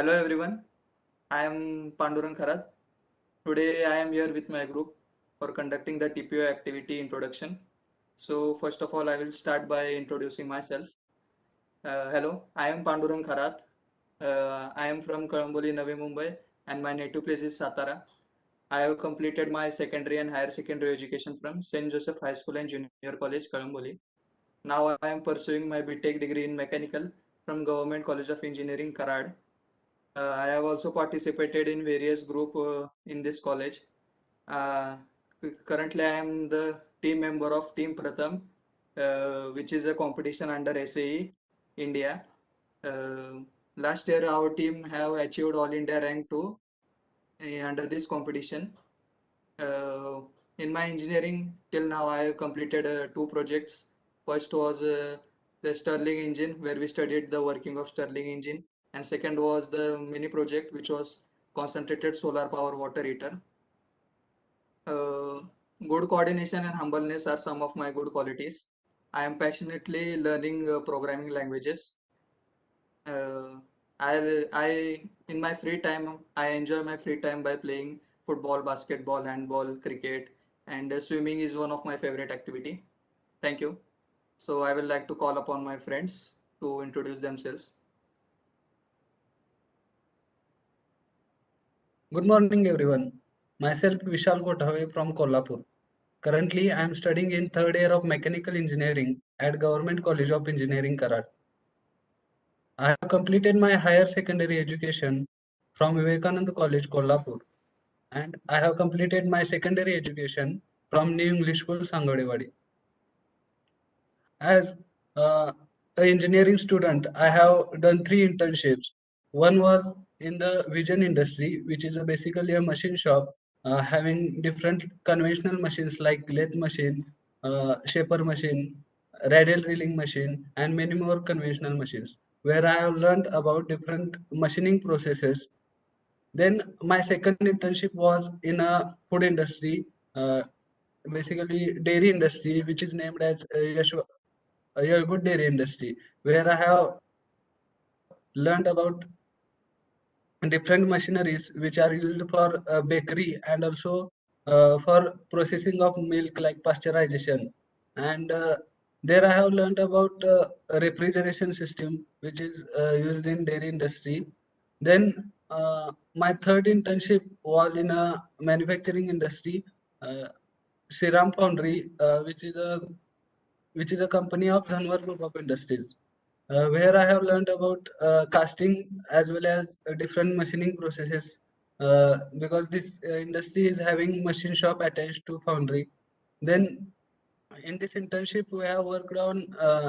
Hello everyone, I am Pandurang Kharat. Today I am here with my group for conducting the TPO activity introduction. So first of all I will start by introducing myself. Hello, I am Pandurang Kharat. I am from Kalamboli, Navi Mumbai and my native place is Satara. I have completed my secondary and higher secondary education from St. Joseph High School and Junior College, Kalamboli. Now I am pursuing my BTech degree in mechanical from Government College of Engineering, Karad. I have also participated in various group in this college. Uh, Currently, I am the team member of Team Pratham, which is a competition under SAE India. Uh, Last year, our team have achieved All India rank 2 under this competition. Uh, in my engineering, till now, I have completed two projects. First was the Stirling engine, where we studied the working of Stirling engine, and second was the mini project, which was concentrated solar power water heater. Uh, Good coordination and humbleness are some of my good qualities. I am passionately learning programming languages. Uh, in my free time, I enjoy my free time by playing football, basketball, handball, cricket, and swimming is one of my favorite activity. Thank you. So I will like to call upon my friends to introduce themselves. Good morning, everyone. Myself Vishal Kothave from Kolhapur. Currently, I am studying in third year of mechanical engineering at Government College of Engineering, Karad. I have completed my higher secondary education from Vivekananda College, Kolhapur, and I have completed my secondary education from New English School, Sangadewadi. As an engineering student, I have done three internships. One was in the vision industry, which is basically a machine shop having different conventional machines like lathe machine, shaper machine, radial drilling machine, and many more conventional machines, where I have learned about different machining processes. Then my second internship was in a food industry, uh, basically dairy industry, which is named as a good dairy industry, where I have learned about different machineries which are used for bakery and also for processing of milk like pasteurization. And there I have learned about a refrigeration system which is used in dairy industry. Then my third internship was in a manufacturing industry, uh, Siram Foundry, which is a company of Zanwar Group of Industries, where I have learned about casting as well as different machining processes. Because this industry is having machine shop attached to foundry. Then in this internship we have worked on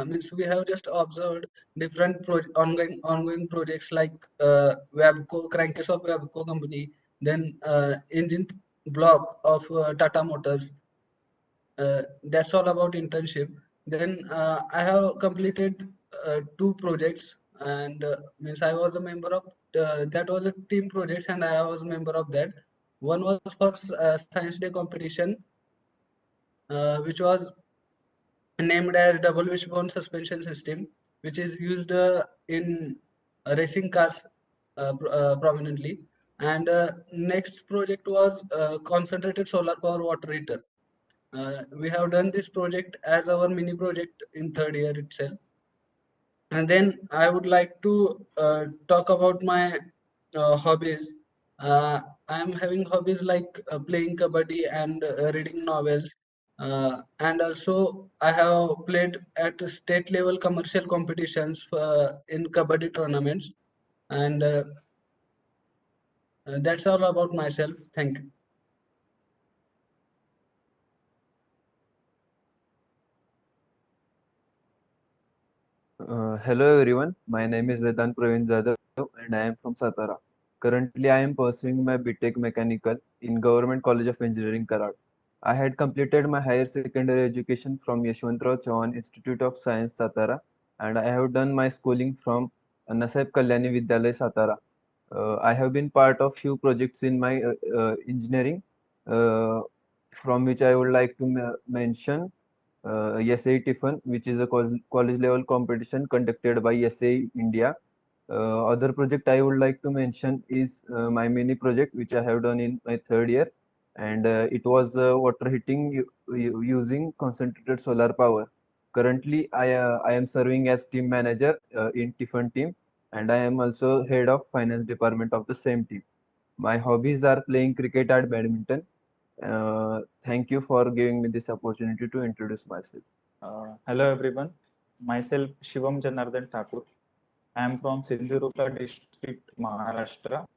means we have just observed different ongoing projects like Wabco, crankcase of Wabco company, then engine block of Tata Motors. That's all about internship. Then I have completed two projects, and means I was a member of that was a team project, and I was a member of that. One was for Science Day competition, which was named as double wishbone suspension system, which is used in racing cars prominently. And next project was concentrated solar power water heater. We have done this project as our mini project in third year itself. And then I would like to talk about my hobbies. Uh, I am having hobbies like playing kabaddi and reading novels. And also, I have played at state level commercial competitions in kabaddi tournaments. And that's all about myself. Thank you. Hello everyone, my name is Vedant Praveen Jadhav and I am from Satara. Currently, I am pursuing my BTech Mechanical in Government College of Engineering, Karad. I had completed my higher secondary education from Yashwantrao Chauhan Institute of Science, Satara, and I have done my schooling from Nasib Kalyani Vidyalaya, Satara. I have been part of few projects in my engineering, uh, from which I would like to mention SAE Tiffin, which is a college level competition conducted by SAE India. Other project I would like to mention is my mini project which I have done in my third year, and it was water heating using concentrated solar power. Currently, I am serving as team manager in Tiffin team, and I am also head of finance department of the same team. My hobbies are playing cricket and badminton. Thank you for giving me this opportunity to introduce myself. Hello everyone, myself Shivam Janardhan Thakur. I am from Sindhurga district, Maharashtra.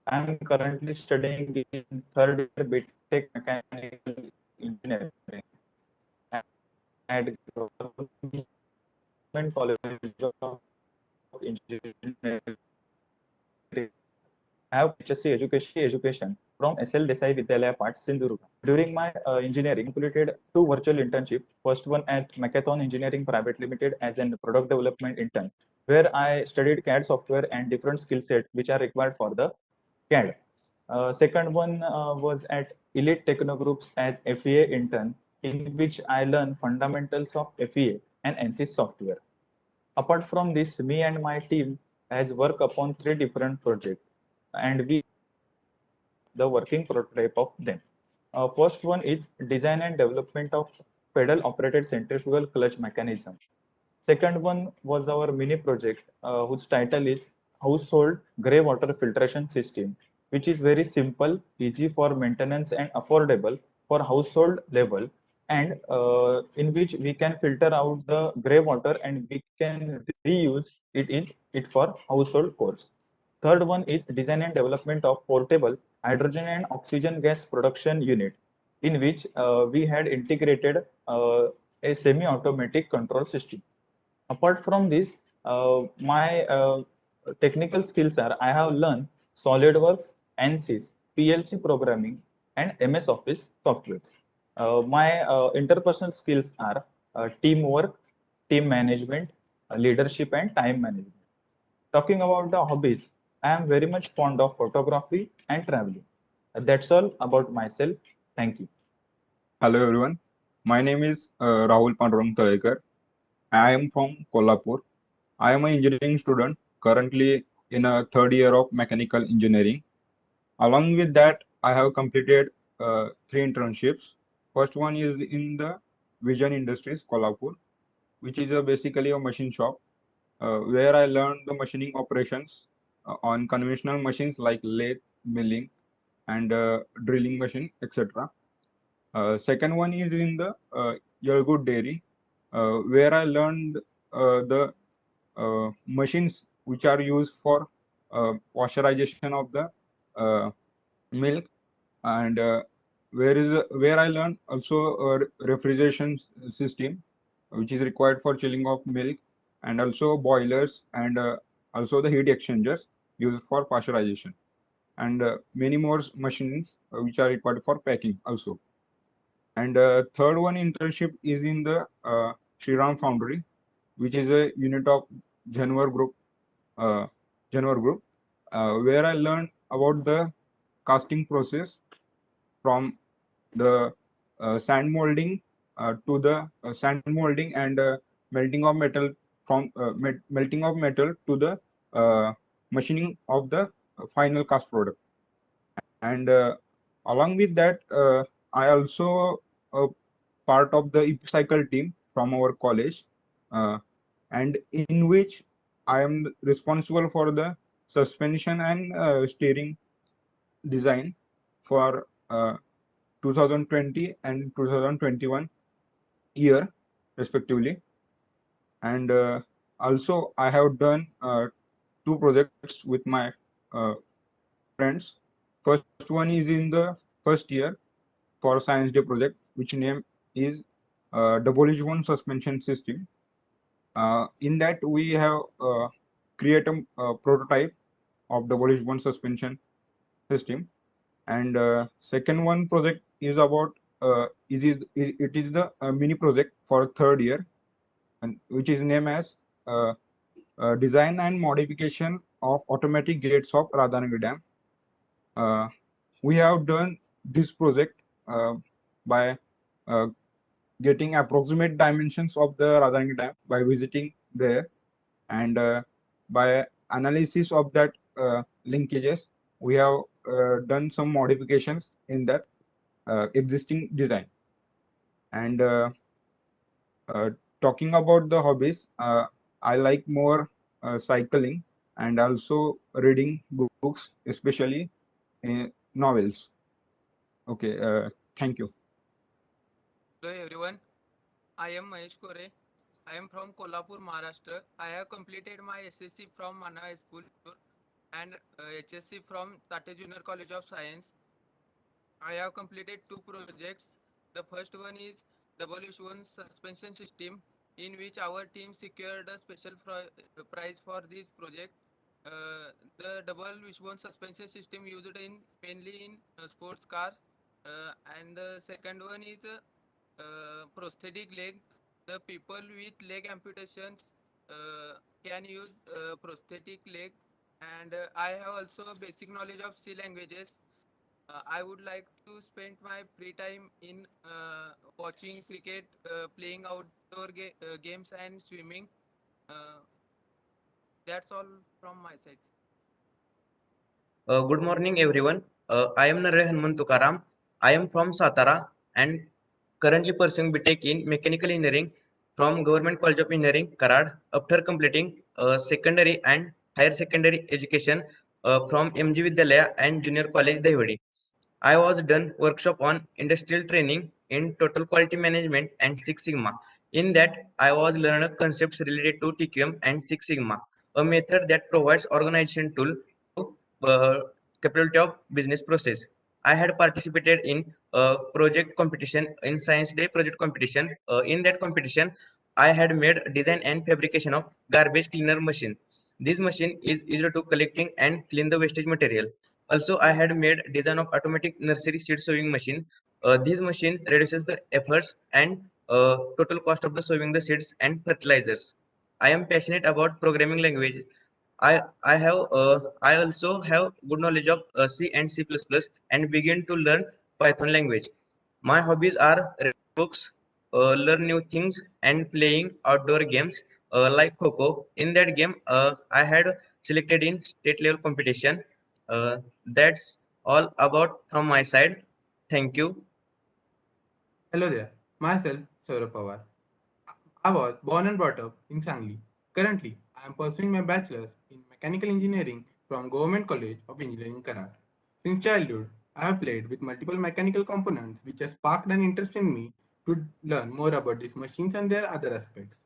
I am currently studying in third year BTech Mechanical Engineering at Government College of Engineering. I have education from SL Desai Vidyalaya Path, Sindhurga. During my engineering, completed two virtual internships. First one at Mechathon Engineering Private Limited as a product development intern, where I studied CAD software and different skill set which are required for the CAD. Second one was at Elite Techno Groups as FEA intern, in which I learned fundamentals of FEA and ANSYS software. Apart from this, me and my team has worked upon 3 different projects, and we the working prototype of them. First one is design and development of pedal operated centrifugal clutch mechanism. Second one was our mini project whose title is household grey water filtration system, which is very simple, easy for maintenance and affordable for household level, and in which we can filter out the grey water and we can reuse it for household course. Third one is design and development of portable hydrogen and oxygen gas production unit, in which we had integrated a semi-automatic control system. Apart from this, my technical skills are I have learned SolidWorks, ANSYS, PLC programming, and MS Office softwares. My interpersonal skills are teamwork, team management, leadership, and time management. Talking about the hobbies, I am very much fond of photography and traveling. That's all about myself. Thank you. Hello everyone, my name is Rahul Pandurang Talekar. I am from Kolhapur. I am an engineering student currently in a third year of mechanical engineering. Along with that, I have completed 3 internships. First one is in the Vision Industries, Kolhapur, which is basically a machine shop where I learned the machining operations on conventional machines like lathe, milling, and drilling machine, etc. Second one is in the Yalgood Dairy, where I learned the machines which are used for pasteurization of the milk, and where I learned also a refrigeration system which is required for chilling of milk, and also boilers, and also the heat exchangers used for pasteurization, and many more machines which are required for packing also. And third one internship is in the Shriram Foundry, which is a unit of Januar Group, uh, where I learned about the casting process from the sand molding to the sand molding and melting of metal from melting of metal to the machining of the final cast product. And along with that, I also part of the Epicycle team from our college, and in which I am responsible for the suspension and steering design for 2020 and 2021 year respectively. And also I have done 2 projects with my friends. First one is in the first year for Science Day project, which name is double edge one suspension system. In that we have created a prototype of double edge one suspension system. And second one project is about it is the mini project for third year, and which is named as design and modification of automatic gates of Radhanagari Dam. We have done this project by getting approximate dimensions of the Radhanagari Dam by visiting there, and by analysis of that linkages, we have done some modifications in that existing design. And talking about the hobbies, I like more cycling and also reading books, especially novels. Okay, thank you. Hello everyone, I am Mahesh Kore. I am from Kolhapur, Maharashtra. I have completed my SSC from Mana High School and HSC from Tate Junior College of Science. I have completed two projects. The first one is WH1 suspension system, in which our team secured a special prize for this project. The double wishbone suspension system used in mainly in sports cars, and the second one is prosthetic leg. The people with leg amputations can use prosthetic leg, and I have also basic knowledge of C languages. I would like to spend my free time in watching cricket, playing outdoor games, and swimming. Uh, that's all from my side. Good morning, everyone. I am Narre Hanuman Tukaram. I am from Satara and currently pursuing BTech in Mechanical Engineering from Government College of Engineering, Karad, after completing secondary and higher secondary education from MG Vidyalaya and Junior College, Dahivadi. I was done workshop on industrial training in total quality management and Six Sigma. In that, I was learned concepts related to TQM and Six Sigma, a method that provides organization tool to capability of business process. I had participated in a project competition in Science Day project competition. In that competition, I had made design and fabrication of garbage cleaner machine. This machine is used to collecting and clean the wastage material. Also, I had made design of automatic nursery seed sowing machine. This machine reduces the efforts and total cost of the sowing the seeds and fertilizers. I am passionate about programming language. I also have good knowledge of C and C++ and begin to learn Python language. My hobbies are reading books, learn new things, and playing outdoor games like Coco. In that game, I had selected in state level competition. That's all about from my side. Thank you. Hello there, myself Saurabh Pawar. I was born and brought up in Sangli. Currently, I am pursuing my bachelor's in mechanical engineering from Government College of Engineering, Karad. Since childhood, I have played with multiple mechanical components which has sparked an interest in me to learn more about these machines and their other aspects.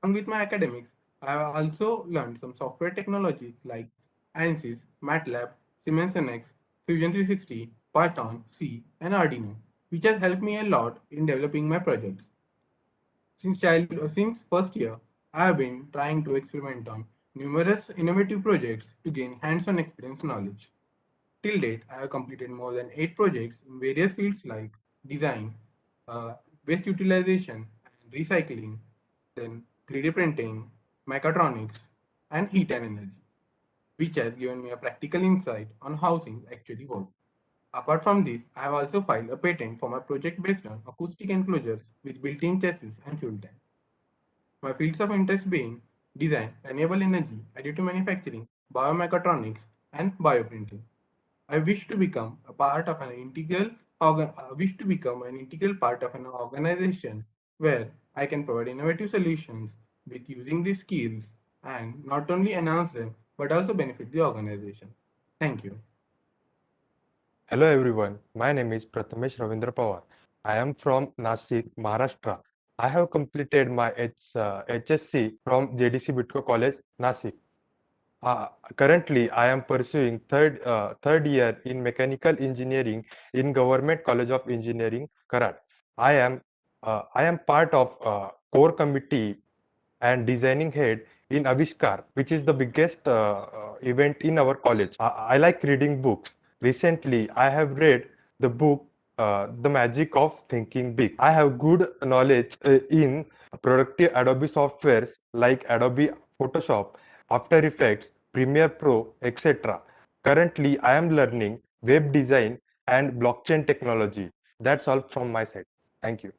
Along with my academics, I have also learned some software technologies like ANSYS, MATLAB, Siemens NX, Fusion 360, Python, C, and Arduino, which has helped me a lot in developing my projects. Since first year, I have been trying to experiment on numerous innovative projects to gain hands-on experience knowledge. Till date, I have completed more than 8 projects in various fields like design, uh, waste utilization, and recycling, then 3D printing, mechatronics, and heat and energy, which has given me a practical insight on how things actually work. Apart from this, I have also filed a patent for my project based on acoustic enclosures with built-in chassis and fuel tank. My fields of interest being design, renewable energy, additive manufacturing, biomechatronics, and bioprinting. I wish to become a part of an integral part of an organization where I can provide innovative solutions with using these skills and not only enhance them but also benefit the organization. Thank you. Hello everyone, my name is Prathamesh Ravindra Pawar. I am from Nasik, Maharashtra. I have completed my HSC from JDC Bitco College, Nasik. Currently, I am pursuing third year in mechanical engineering in Government College of Engineering, Karad. I am part of core committee and designing head in Avishkar, which is the biggest event in our college. I like reading books. Recently, I have read the book The Magic of Thinking Big. I have good knowledge in productive Adobe softwares like Adobe Photoshop, After Effects, Premiere Pro, etc. Currently, I am learning web design and blockchain technology. That's all from my side. Thank you.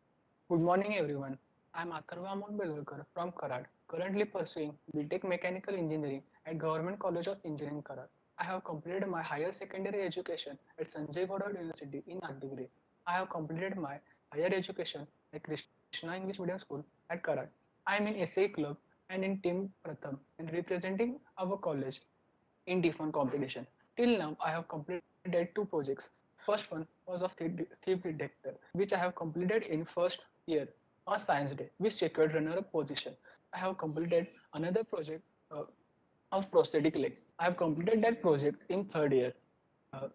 Good morning, everyone. I'm Atharva Amon Belurkar from Karad, currently pursuing BTech Mechanical Engineering at Government College of Engineering, Karad. I have completed my higher secondary education at Sanjay Ghoda University in Nagpur. I have completed my higher education at Krishna English Medium School at Karad. I am in SAE Club and in Team Pratham and representing our college in different competition. Till now, I have completed two projects. First one was of thief detector, which I have completed in first year on Science Day, which secured runner-up position. I have completed another project of prosthetic leg. I have completed that project in third year. Uh,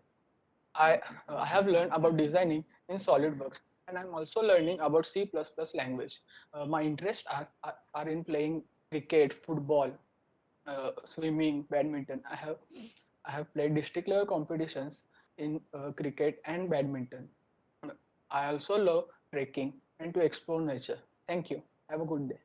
I have learned about designing in SolidWorks, and I'm also learning about C++ language. My interests are in playing cricket, football, swimming, badminton. I have played district level competitions in cricket and badminton. I also love trekking and to explore nature. Thank you. Have a good day.